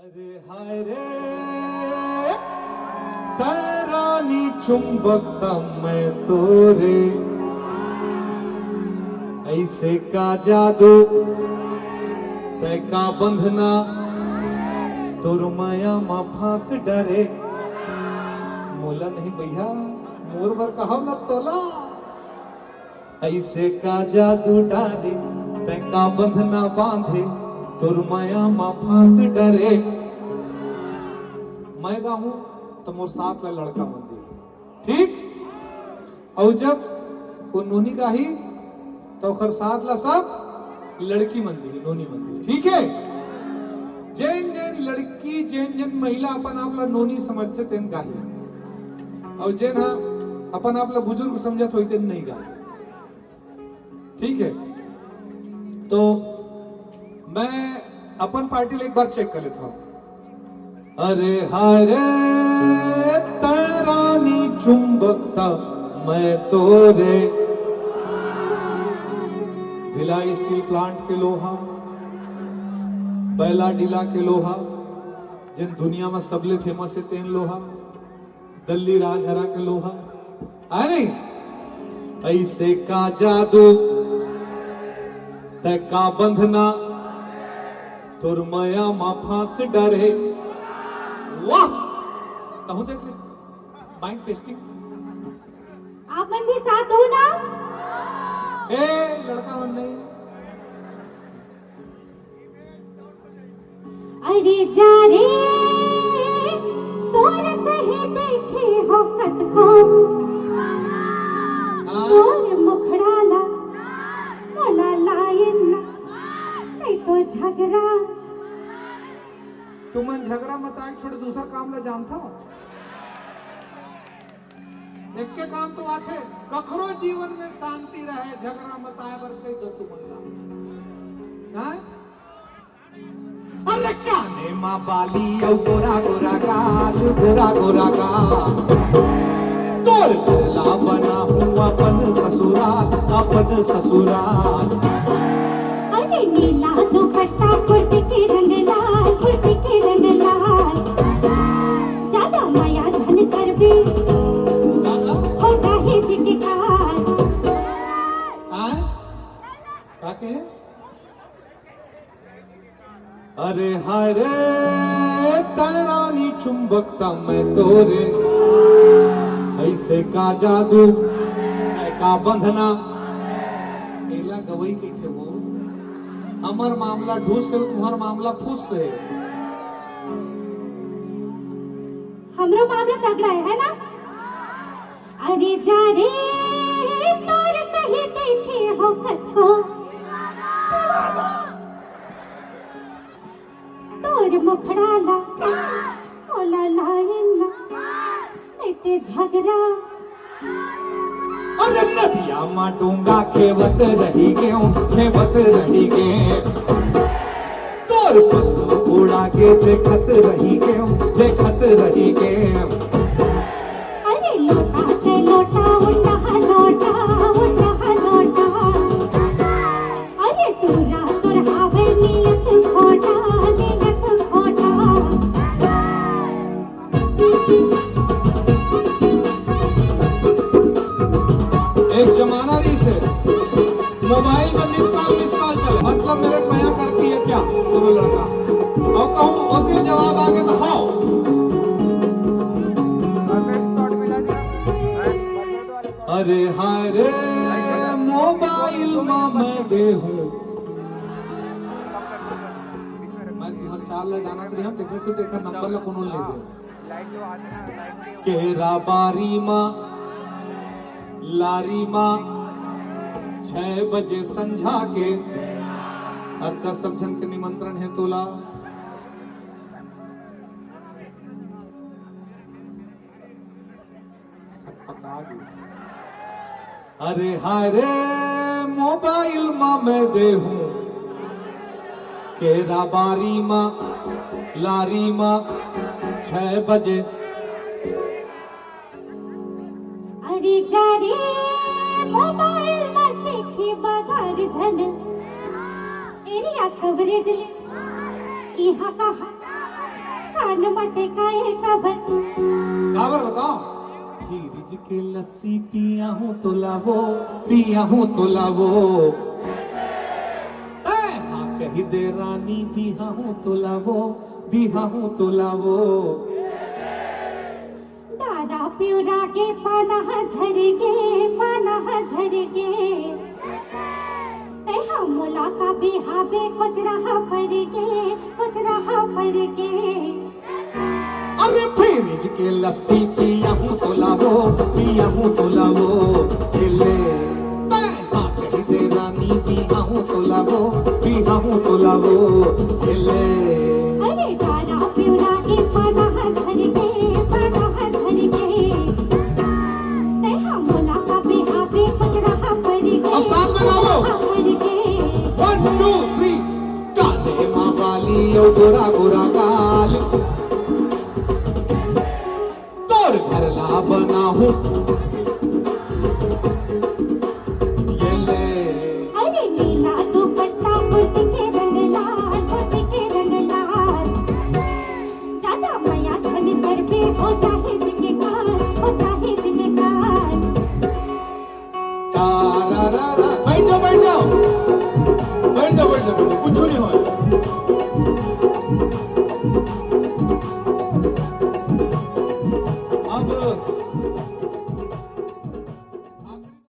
अरे हाय रे तैरानी चुंबकता मैं तोरे ऐसे का जादू तय का बंधना तोर माया मा फांस डरे मोला नहीं भैया मोर भर कहा न तोला ऐसे का जादू डारे तय का बंधना बांधे तुर माया मा फांस डरे। मैं गाऊं तो मोर साथ ला लड़का मंदिर ठीक और जब वो नोनी गाही तो खर साथ ला सब लड़की मंदिर नोनी मंदिर ठीक है। जैन जैन लड़की जैन जैन महिला अपन आप ला नोनी समझते तेन गाही और जैन हा अपन आप ला बुजुर्ग समझत होते नहीं गाही ठीक है। तो मैं अपन पार्टी ले एक बार चेक कर लेता हूं। अरे हाय रे तैरानी चुंबकता मैं तोरे भिलाई स्टील प्लांट के लोहा बैला डीला के लोहा जिन दुनिया में सबले फेमस है तेन लोहा दिल्ली राजहरा के लोहा है नहीं ऐसे का जादू तय का बंधना तुर माया मा फांस डरे। वाह कहूं देख ले माइंड टेस्टिंग आप मन भी साथ हो ना। ए लड़का मन नहीं अरे जा रे तोर सही देखे हो कत को तोर मुखड़ाला मोला लाइन नहीं तो झगड़ा तुमन झगड़ा मत आए छोड़ दूसरा काम ले जानता एक के काम तो आथे कखरो जीवन में शांति रहे झगड़ा मत आए बर कई दो तुमन ला अरे काने मां बाली औ गोरा गोरा गाल गोरा गोरा गाल तोर करला बना हूं अपन ससुराल अरे नीला दुपट्टा कुर्ती के रंग लाल ज्यादा माया धन कर भी हो जाए जिटकार क्या कहे अरे हाय रे तैरानी चुंबकता मैं तोरे ऐसे का जादू का बंधना एला गवई की थे वो हमार मामला ढूस से तुम्हार मामला फूस से हमरो मामला तगड़ा है ना। अरे जा रे तोर सही देखे हो कत को तोर मुखड़ाला ओला लायना नेटे झगड़ा अरे नदिया मा डोंगा खेवत रही गे तोर पग उड़ा के देखत रही गे अरे लोटा के लोटा उठा अरे टूरा तोर हावे नीयत खोटा एक जमाना रही से मोबाइल में मिस कॉल चले मतलब मेरे माया करती है क्या दोनों लड़का और कहूँ ओके जवाब आ गया तो हाँ अरे हाय रे मोबाइल में मैं देहूं मैं तुम्हार चाल ले जाना करी हम देखे से देखा नंबर ला कोनो ले दे केरा बारी मां लारी मां 6 बजे संझा के अक्का सब जन के निमंत्रण है तोला सब पका गया। अरे हाय रे मोबाइल मां मैं देहूं केरा बारी मां लारी मां 6 बजे अरे जा रे मोबाइल में सीखी बगर झन एरिया कवरेज ले यहाँ कहा कान मटकाए कबर। काबर बताओ। फ्रिज के लस्सी पिया हूँ तो लावो, पिया हूँ तो लावो। हाँ कही दे रानी बिहा हूँ तो लावो, बिहा हूँ तो लावो। दारा प्यूरा के पाना झरगे, पाना झरगे। ते हमला का बिहावे कुछ रहा पर गे, कुछ रहा पर गे। अरे फ्रिज के लस्सी पिया हूँ तो लावो, पिया हूँ तो लावो। ले हाँ कही दे रानी बिहा हूँ तो लावो, बिहा हूँ तो लावो। ले अरे दारा प्यूरा के पाना झरगे, पाना झरगे। ते हमला का बिहावे कुछ रहा पर गे। अब साथ में गाओ। 1 2 3 काले माँ वाली ओ गोरा गोरा गाल, तोर घर ला बना हूँ